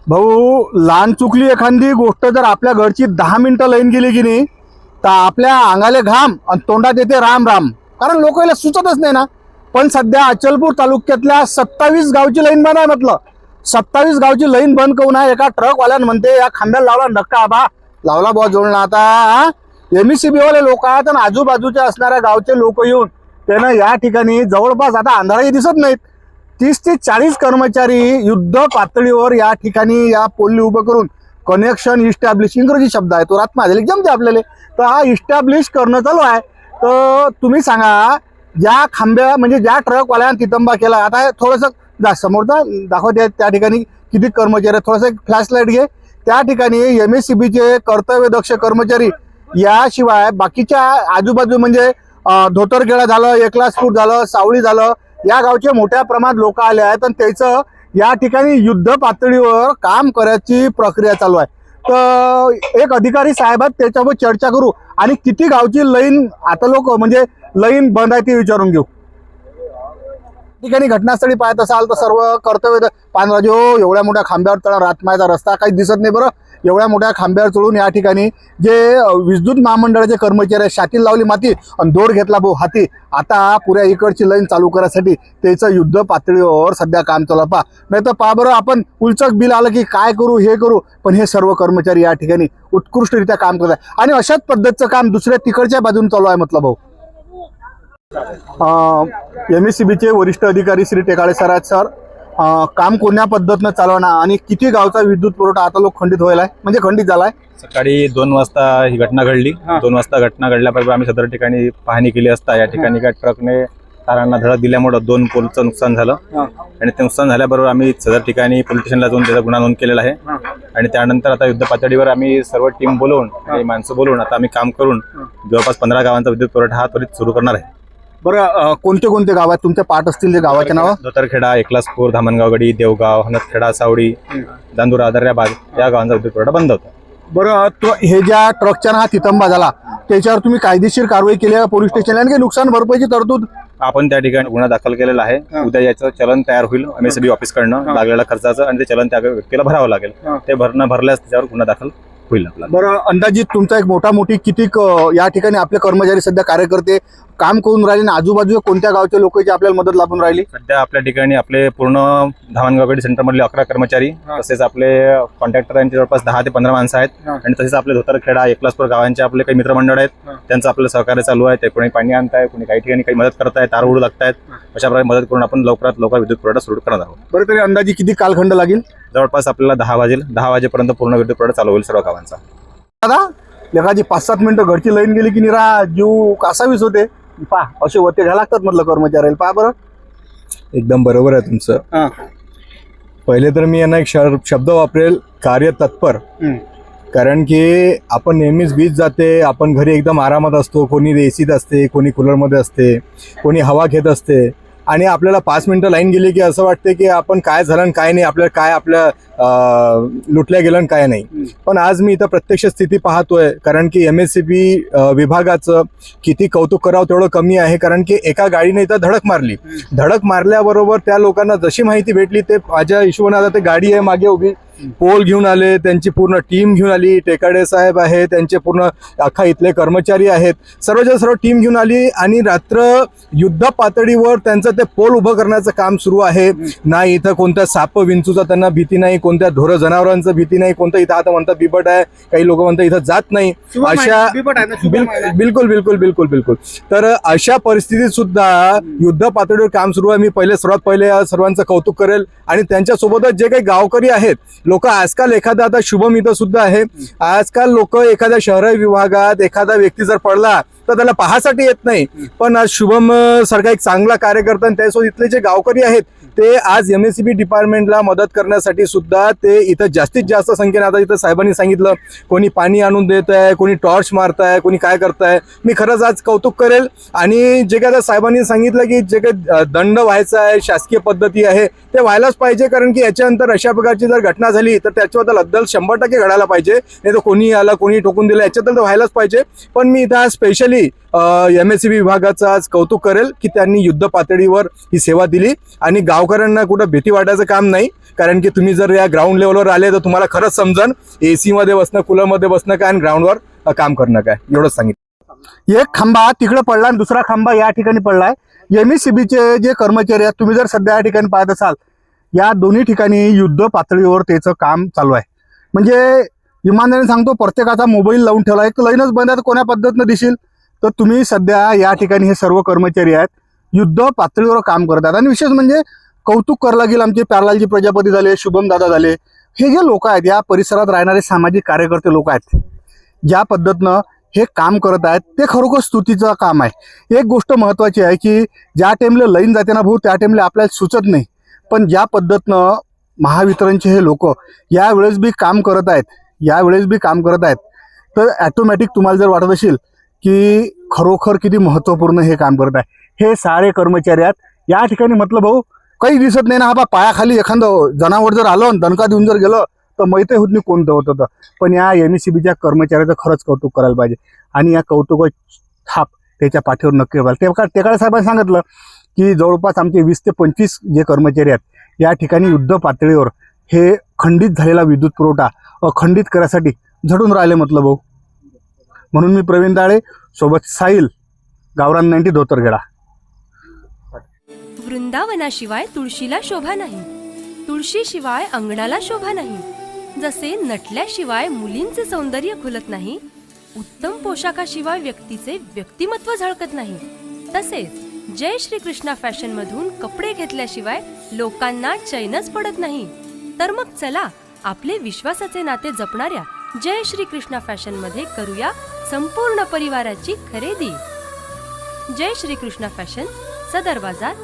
भाऊ, लहान चुकली एखादी गोष्ट जर आपल्या घरची 10 मिनिटं लाईन गेली की नाही तर आपल्या अंगाले घाम आणि तोंडात येते राम राम. कारण लोक याला सुचतच नाही ना. पण सध्या अचलपूर तालुक्यातल्या 27 गावची लाईन बंद आहे. म्हटलं 27 गावची लाईन बंद करून आहे. एका ट्रकवाल्यानं म्हणते या खांब्याला लावला धक्का. बा लावला बॉ जोडला. आता एमएससीबी वाले लोक आहेत आणि आजूबाजूच्या असणाऱ्या गावचे लोक येऊन त्यानं या ठिकाणी जवळपास आता अंधाराही दिसत नाहीत 30 ते 40 कर्मचारी युद्ध पातळीवर या ठिकाणी या पोलनी उभं करून कनेक्शन इस्टॅब्लिश, इंग्रजी शब्द आहे तो रात माझ्या जमते आपल्याला, तर हा इस्टॅब्लिश करणं चालू आहे. तर तुम्ही सांगा ज्या खांब्या म्हणजे ज्या ट्रकवाल्यानं तितंबा केला, आता थोडंसं समोरचा दाखवते त्या ठिकाणी किती कर्मचारी आहेत. थोडंसं फ्लॅश लाईट घे. त्या ठिकाणी एमएससीबीचे कर्तव्यदक्ष कर्मचारी याशिवाय बाकीच्या आजूबाजू म्हणजे धोतरखेडा झालं, एकलासपूर झालं, सावळी झालं, या गावचे मोठ्या प्रमाणात लोक आले आहेत आणि त्याचं या ठिकाणी युद्ध पातळीवर काम करायची प्रक्रिया चालू आहे. तर एक अधिकारी साहेब आहेत त्याच्यावर चर्चा करू आणि किती गावची लाईन आता लोक म्हणजे लाईन बंद आहे ते विचारून घेऊ. ठिकाणी घटनास्थळी पाहत असाल तर सर्व कर्तव्य पानराजे एवढ्या मोठ्या खांब्यावर चढा, रातमायचा रस्ता काही दिसत नाही बरं. एवढ्या मोठ्या खांब्यावर चढून या ठिकाणी जे विद्युत महामंडळाचे कर्मचारी आहेत शातील लावली माती आणि दोर घेतला भाऊ हाती. आता पुऱ्या इकडची लाईन चालू करायसाठी त्याचं युद्ध पातळीवर सध्या काम चालू पहा. नाही तर पहा बरं, आपण उलचक बिल आलं की काय करू हे करू, पण हे सर्व कर्मचारी या ठिकाणी उत्कृष्टरित्या काम करत आहे आणि अशाच पद्धतीचं काम दुसऱ्या तिकडच्या बाजून चालू आहे. म्हटलं भाऊ एमएससीबीचे वरिष्ठ अधिकारी श्री टेकाळे सर आहेत. सर, काम कोण्या पद्धतीनं चालवणार आणि किती गावचा विद्युत पुरवठा आता लोक खंडित व्हायला आहे म्हणजे खंडित झालाय? सकाळी 2 वाजता ही घटना घडली. 2 वाजता घटना घडल्याबरोबर आम्ही सदर ठिकाणी पाहणी केली असता या ठिकाणी काय ट्रकने तारांना धडक दिल्यामुळे 2 पोलचं नुकसान झालं आणि ते नुकसान झाल्याबरोबर आम्ही सदर ठिकाणी पोलीस स्टेशनला जाऊन त्याचा गुन्हा नोंद केलेला आहे. आणि त्यानंतर आता युद्ध पातळीवर आम्ही सर्व टीम बोलवून आणि माणसं बोलवून आता आम्ही काम करून जवळपास 15 गावांचा विद्युत पुरवठा हा त्वरित सुरू करणार आहे. बरं, कोणते कोणते गाव आहेत तुमच्या पाठ असतील ते गावाचे नाव? धोतरखेडा, एकलासपूर, धामणगावगडी, देवगाव, हनदखेडा, सावडी, दांदुरा, दर्याबाग या गावांचा विद्युत पुरवठा बंद होता. बरं, तो हे ज्या ट्रकच्या हा तितंबा झाला त्याच्यावर तुम्ही कायदेशीर कारवाई केली आहे पोलीस स्टेशनला आणि नुकसान भरपाईची तरतूद? आपण त्या ठिकाणी गुन्हा दाखल केलेला आहे. उद्या याचं चलन तयार होईल एमएससीबी ऑफिस कडनं लागलेल्या खर्चाचं आणि ते चलन त्या व्यक्तीला भरावं लागेल. ते भरल्यास त्याच्यावर गुन्हा दाखल होईल आपला. बरं, अंदाजित तुमचा एक मोठी किती या ठिकाणी आपले कर्मचारी सध्या कार्यकर्ते काम करून राहिले आणि आजूबाजूच्या कोणत्या गावच्या लोकांची आपल्याला मदत लाभून राहिली? सध्या आपल्या ठिकाणी आपले पूर्ण धामणगावगडी सेंटर मधले 11 कर्मचारी, तसेच आपले कॉन्ट्रॅक्टर यांचे जवळपास 10 ते 15 माणसं आहेत आणि तसेच आपले धोतरखेडा, एकलासपूर गावांचे आपले काही मित्रमंडळ आहेत, त्यांचं आपलं सहकार्य चालू आहे. ते कोणी पाणी आणताय, कोणी काही ठिकाणी काही मदत करताय, तार उडू लागतायत. अशा प्रकारे मदत करून आपण लवकरात लवकर विद्युत पुरवठा सुरू करणार आहोत. बरं, तरी अंदाजे किती कालखंड लागेल? जवळपास आपल्याला 10 वाजेल. 10 वाजेपर्यंत पूर्ण विद्युत पुरवठा चालू होईल सर्व गावांचा. दादा, एखादी 5-7 मिनिटं घरची लाईन गेली की निरा जीव कासावीस होते. पहा असे होते घ्या लागतात म्हटलं कर्मचाऱ्याला. पहा बरं, एकदम बरोबर आहे तुमचं. पहिले तर मी यांना एक शब्द वापरेल, कार्यतत्पर. कारण की आपण नेहमीच वीज जाते, आपण घरी एकदम आरामात असतो, कोणी एसीत असते, कोणी कूलरमध्ये असते, कोणी हवा घेत असते आणि आपल्याला 5 मिनिटं लाईन गेली की असं वाटते की आपण काय झालं आणि काय नाही, आपल्याला काय लुटल्या गेलं आणि काय नाही. पण आज मी इथं प्रत्यक्ष स्थिती पाहतोय. कारण की एमएससीबी विभागाचं किती कौतुक करावं तेवढं कमी आहे. कारण की एका गाडीने इथं धडक मारली. धडक मारल्याबरोबर त्या लोकांना जशी माहिती भेटली ते माझ्या हिशोबाने आता ते गाडी आहे मागे उभी, पोल घेऊन आले, त्यांची पूर्ण टीम घेऊन आली, टेकाडे साहेब आहे, त्यांचे पूर्ण अख्खा इथले कर्मचारी आहेत, सर्व टीम घेऊन आली आणि रात्र युद्ध पातळीवर त्यांचं ते पोल उभं करण्याचं काम सुरू आहे. नाही इथं कोणत्या साप विंचूचा त्यांना भीती नाही, कोणत्या ढोर जनावरांचं भीती नाही, कोणतं इथं आता म्हणतात बिबट आहे, काही लोक म्हणतात इथं जात नाही. अशा बिलकुल. तर अशा परिस्थितीत सुद्धा युद्ध पातळीवर काम सुरू आहे. मी सर्वात पहिले सर्वांचं कौतुक करेल आणि त्यांच्यासोबतच जे काही गावकरी आहेत लोक. आजकाल एखादा आता शुभम इथं सुद्धा आहे, आजकाल लोक एखाद्या शहरी विभागात एखादा व्यक्ती जर पडला तर त्याला पाहासाठी येत नाही. पण आज शुभम सारखा एक चांगला कार्यकर्ता आणि त्यासोबत इथले जे गावकरी आहेत ते आज एमएससीबी डिपार्टमेंटला मदत करण्यासाठी सुद्धा ते इथं जास्तीत जास्त संख्येने. आता इथं साहेबांनी सांगितलं कोणी पाणी आणून देत आहे, कोणी टॉर्च मारताय, कोणी काय करताय. मी खरंच आज कौतुक करेल आणि जे काय साहेबांनी सांगितलं की जे काही दंड व्हायचा आहे शासकीय पद्धती आहे ते व्हायलाच पाहिजे. कारण की याच्यानंतर अशा प्रकारची जर घटना झाली तर त्याच्याबद्दल अद्दल 100% घडायला पाहिजे. नाही तर कोणी आला कोणी ठोकून दिलं याच्याबद्दल तर व्हायलाच पाहिजे. पण मी इथं स्पेशली स्पेशली MSCB विभागाचं आज कौतुक करेल की त्यांनी युद्ध पातळीवर ही सेवा दिली आणि गावकऱ्यांना कुठं भीती वाटायचं काम नाही. कारण की तुम्ही जर या ग्राउंड लेवलवर आले तर तुम्हाला खरंच समजन AC मध्ये बसणं, कूलरमध्ये बसणं काय आणि ग्राउंडवर काम करणं काय. एवढंच सांगितलं. एक खांबा तिकडे पडला आणि दुसरा खांबा या ठिकाणी पडलाय. MSCBचे जे कर्मचारी आहेत, तुम्ही जर सध्या या ठिकाणी पाहत असाल, या दोन्ही ठिकाणी युद्ध पातळीवर त्याचं काम चालू आहे. म्हणजे इमानदारीने सांगतो, प्रत्येकाचा मोबाईल लावून ठेवला. एक लाईनच बंद आहे तर कोण्या पद्धतीनं दिसेल. तर तुम्ही सध्या या ठिकाणी हे सर्व कर्मचारी आहेत, युद्ध पातळीवर काम करत आहेत. आणि विशेष म्हणजे कौतुक करायला लागेल, आमचे प्यारलालजी प्रजापती झाले, शुभम दादा झाले, हे जे लोक आहेत, या परिसरात राहणारे सामाजिक कार्यकर्ते लोक आहेत, ज्या पद्धतीनं हे काम करत आहेत ते खरोखर स्तुतीचं काम आहे. एक गोष्ट महत्त्वाची आहे की ज्या टाईमला लाईन जाते ना भाऊ, त्या टाईमला आपल्याला सुचत नाही, पण ज्या पद्धतीनं महावितरणचे हे लोक यावेळेस बी काम करत आहेत, तर ॲटोमॅटिक तुम्हाला जर वाटत असेल की खरोखर किती महत्त्वपूर्ण हे काम करत आहे. हे सारे कर्मचारी आहेत या ठिकाणी. म्हटलं भाऊ काही दिसत नाही ना, हा बा पायाखाली एखादं जनावर जर आलं आणि दणका देऊन जर गेलं तर माहिती होत नाही कोणतं होतं. पण या MSCBच्या कर्मचाऱ्याचं खरंच कौतुक करायला पाहिजे आणि या कौतुक थाप त्याच्या पाठीवर नक्की पाहिजे. टेकाळे साहेबांनी सांगितलं की जवळपास आमचे 20 ते 25 जे कर्मचारी आहेत या ठिकाणी युद्ध पातळीवर हे खंडित झालेला विद्युत पुरवठा अखंडित करायसाठी झटून राहिले. म्हटलं भाऊ, म्हणून मी प्रवीण दाळे सोबत साहिल, गावरान 90 धोतरगेडा. वृंदावनाशिवाय तुळशीला शोभा नाही, तुळशीशिवाय अंगणाला शोभा नाही. जसे नटल्याशिवाय मुलींचे सौंदर्य खुलत नाही, उत्तम पोशाखाशिवाय व्यक्तीचे व्यक्तिमत्व झळकत नाही, तसेच जय श्री कृष्णा फॅशन मधून कपडे घेतल्याशिवाय लोकांना चैनच पडत नाही. तर मग चला आपले विश्वासाचे नाते जपणाऱ्या जय श्री कृष्णा फॅशन मध्ये करूया संपूर्ण परिवाराची खरेदी. जय श्री कृष्णा फॅशन, सदर बाजार,